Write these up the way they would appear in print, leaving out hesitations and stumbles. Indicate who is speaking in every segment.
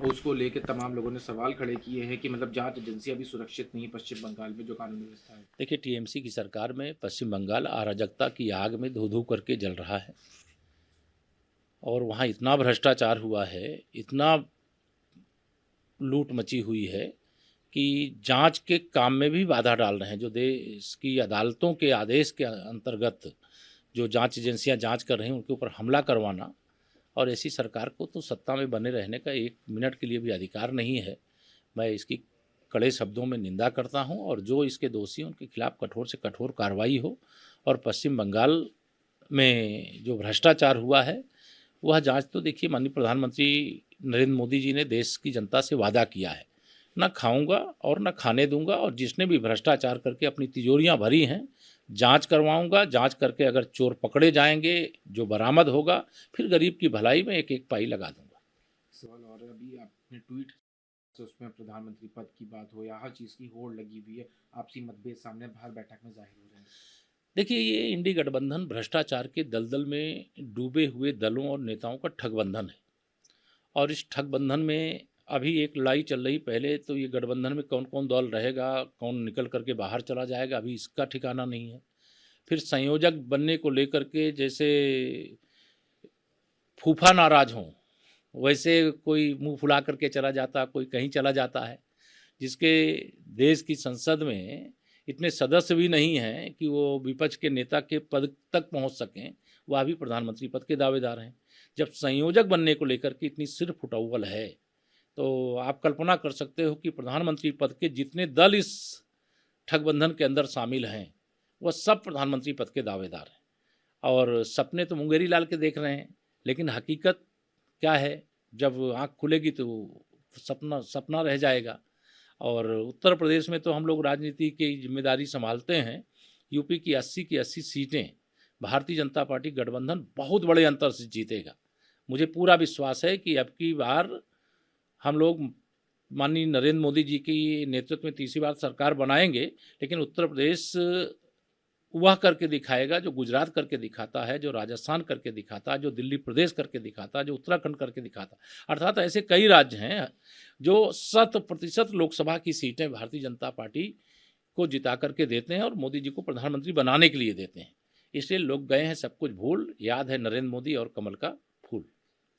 Speaker 1: और उसको लेकर तमाम लोगों ने सवाल खड़े किए हैं कि मतलब जांच एजेंसियां भी सुरक्षित नहीं पश्चिम बंगाल में जो कानून व्यवस्था है।
Speaker 2: देखिए, टीएमसी की सरकार में पश्चिम बंगाल अराजकता की आग में धू धू करके जल रहा है और वहाँ इतना भ्रष्टाचार हुआ है, इतना लूट मची हुई है कि जांच के काम में भी बाधा डाल रहे हैं। जो देश की अदालतों के आदेश के अंतर्गत जो जांच एजेंसियां जांच कर रही हैं, उनके ऊपर हमला करवाना, और ऐसी सरकार को तो सत्ता में बने रहने का एक मिनट के लिए भी अधिकार नहीं है। मैं इसकी कड़े शब्दों में निंदा करता हूं और जो इसके दोषी हैं उनके खिलाफ कठोर से कठोर कार्रवाई हो। और पश्चिम बंगाल में जो भ्रष्टाचार हुआ है वह जांच तो देखिए, माननीय प्रधानमंत्री नरेंद्र मोदी जी ने देश की जनता से वादा किया है, ना खाऊंगा और ना खाने दूंगा, और जिसने भी भ्रष्टाचार करके अपनी तिजोरियां भरी हैं जांच करवाऊंगा। जांच करके अगर चोर पकड़े जाएंगे, जो बरामद होगा, फिर गरीब की भलाई में एक एक पाई लगा दूंगा।
Speaker 1: सवाल और अभी आपने ट्वीट से उसमें प्रधानमंत्री पद की बात हो या हर चीज़ की होड़ लगी हुई है, आपसी मतभेद सामने हर बैठक में जाहिर हो रहे हैं।
Speaker 2: देखिए, ये इंडी गठबंधन भ्रष्टाचार के दलदल में डूबे हुए दलों और नेताओं का ठगबंधन है। और इस ठगबंधन में अभी एक लड़ाई चल रही। पहले तो ये गठबंधन में कौन कौन दल रहेगा, कौन निकल करके बाहर चला जाएगा, अभी इसका ठिकाना नहीं है। फिर संयोजक बनने को लेकर के जैसे फूफा नाराज हों, वैसे कोई मुंह फुला करके चला जाता, कोई कहीं चला जाता है। जिसके देश की संसद में इतने सदस्य भी नहीं हैं कि वो विपक्ष के नेता के पद तक पहुंच सकें, वह भी प्रधानमंत्री पद के दावेदार हैं। जब संयोजक बनने को लेकर के इतनी सिर फुटौल है, तो आप कल्पना कर सकते हो कि प्रधानमंत्री पद के जितने दल इस ठगबंधन के अंदर शामिल हैं, वह सब प्रधानमंत्री पद के दावेदार हैं। और सपने तो मुंगेरी लाल के देख रहे हैं, लेकिन हकीकत क्या है, जब आँख खुलेगी तो सपना सपना रह जाएगा। और उत्तर प्रदेश में तो हम लोग राजनीति की जिम्मेदारी संभालते हैं। यूपी की 80 सीटें भारतीय जनता पार्टी गठबंधन बहुत बड़े अंतर से जीतेगा। मुझे पूरा विश्वास है कि अब की बार हम लोग माननीय नरेंद्र मोदी जी की नेतृत्व में तीसरी बार सरकार बनाएंगे, लेकिन उत्तर प्रदेश वह करके दिखाएगा जो गुजरात करके दिखाता है, जो राजस्थान करके दिखाता है, जो दिल्ली प्रदेश करके दिखाता है, जो उत्तराखंड करके दिखाता है। अर्थात ऐसे कई राज्य हैं जो 100% लोकसभा की सीटें भारतीय जनता पार्टी को जिता करके देते हैं और मोदी जी को प्रधानमंत्री बनाने के लिए देते हैं। इसलिए लोग गए हैं सब कुछ भूल, याद है नरेंद्र मोदी और कमल का फूल।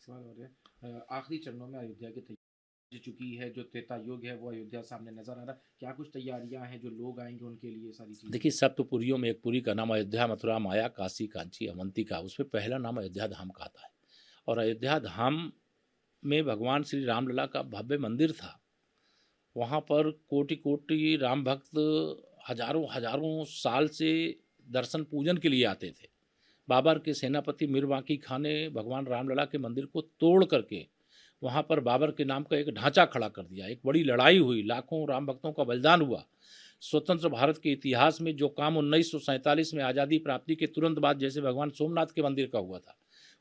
Speaker 1: सवाल हो रहा है आखिरी चरणों में अयोध्या की तैयारी हो चुकी है, जो त्रेता युग है वो अयोध्या सामने नजर आ रहा है, क्या कुछ तैयारियां हैं जो लोग आएंगे उनके लिए सारी चीजें।
Speaker 2: देखिए, सप्तपुरियों में एक पुरी का नाम अयोध्या, मथुरा, माया, काशी, कांची, अवंतिका, उसमें पहला नाम अयोध्या धाम का आता है। और अयोध्या धाम में भगवान श्री रामलला का भव्य मंदिर था। वहाँ पर कोटि कोटि राम भक्त हजारों हजारों साल से दर्शन पूजन के लिए आते थे। बाबर के सेनापति मीर बांकी खां ने भगवान रामलला के मंदिर को तोड़ करके वहाँ पर बाबर के नाम का एक ढांचा खड़ा कर दिया। एक बड़ी लड़ाई हुई, लाखों राम भक्तों का बलिदान हुआ। स्वतंत्र भारत के इतिहास में जो काम 1947 में आज़ादी प्राप्ति के तुरंत बाद जैसे भगवान सोमनाथ के मंदिर का हुआ था,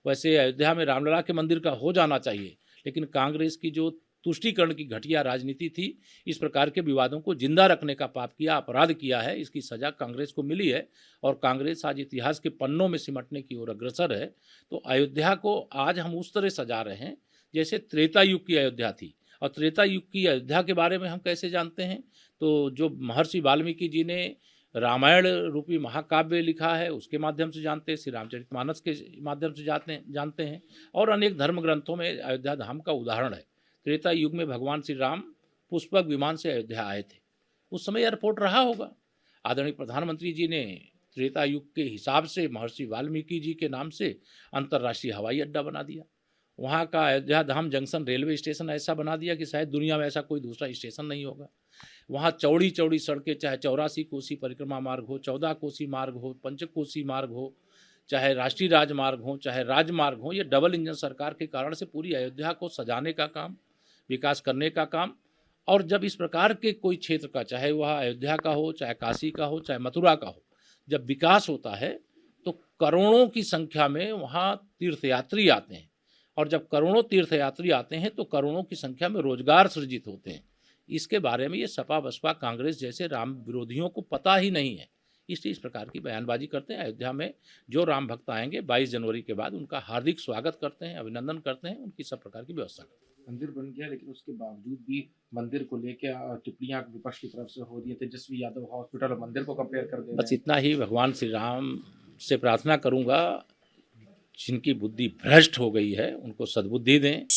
Speaker 2: वैसे अयोध्या में रामलला के मंदिर का हो जाना चाहिए। लेकिन कांग्रेस की जो तुष्टीकरण की घटिया राजनीति थी, इस प्रकार के विवादों को जिंदा रखने का पाप किया, अपराध किया है। इसकी सजा कांग्रेस को मिली है और कांग्रेस आज इतिहास के पन्नों में सिमटने की ओर अग्रसर है। तो अयोध्या को आज हम उस तरह सजा रहे हैं जैसे त्रेता युग की अयोध्या थी। और त्रेता युग की अयोध्या के बारे में हम कैसे जानते हैं, तो जो महर्षि वाल्मीकि जी ने रामायण रूपी महाकाव्य लिखा है उसके माध्यम से जानते हैं, श्री रामचरितमानस के माध्यम से जानते हैं। और अनेक धर्म ग्रंथों में अयोध्या धाम का उदाहरण है। त्रेता युग में भगवान श्री राम पुष्पक विमान से अयोध्या आए थे। उस समय एयरपोर्ट रहा होगा। आदरणीय प्रधानमंत्री जी ने त्रेता युग के हिसाब से महर्षि वाल्मीकि जी के नाम से अंतर्राष्ट्रीय हवाई अड्डा बना दिया। वहाँ का अयोध्या धाम जंक्शन रेलवे स्टेशन ऐसा बना दिया कि शायद दुनिया में ऐसा कोई दूसरा स्टेशन नहीं होगा। वहाँ चौड़ी चौड़ी सड़कें, चाहे 84 कोसी परिक्रमा मार्ग हो, 14 कोसी मार्ग हो, पंचकोसी मार्ग हो, चाहे राष्ट्रीय राजमार्ग हो, चाहे राजमार्ग हो, ये डबल इंजन सरकार के कारण से पूरी अयोध्या को सजाने का काम, विकास करने का काम। और जब इस प्रकार के कोई क्षेत्र का, चाहे वह अयोध्या का हो, चाहे काशी का हो, चाहे मथुरा का हो, जब विकास होता है तो करोड़ों की संख्या में वहाँ तीर्थयात्री आते हैं। और जब करोड़ों तीर्थयात्री आते हैं तो करोड़ों की संख्या में रोजगार सृजित होते हैं। इसके बारे में ये सपा बसपा कांग्रेस जैसे राम विरोधियों को पता ही नहीं है, इसलिए इस प्रकार की बयानबाजी करते हैं। अयोध्या में जो राम भक्त आएंगे 22 जनवरी के बाद उनका हार्दिक स्वागत करते हैं, अभिनंदन करते हैं, उनकी सब प्रकार की व्यवस्था करते हैं।
Speaker 1: मंदिर बन गया, लेकिन उसके बावजूद भी मंदिर को लेके टिप्पणियां विपक्ष की तरफ से हो रही है। तेजस्वी यादव हॉस्पिटल और मंदिर को कंपेयर कर दे रहे
Speaker 2: बस
Speaker 1: हैं।
Speaker 2: इतना ही भगवान श्री राम से प्रार्थना करूंगा, जिनकी बुद्धि भ्रष्ट हो गई है उनको सद्बुद्धि दें।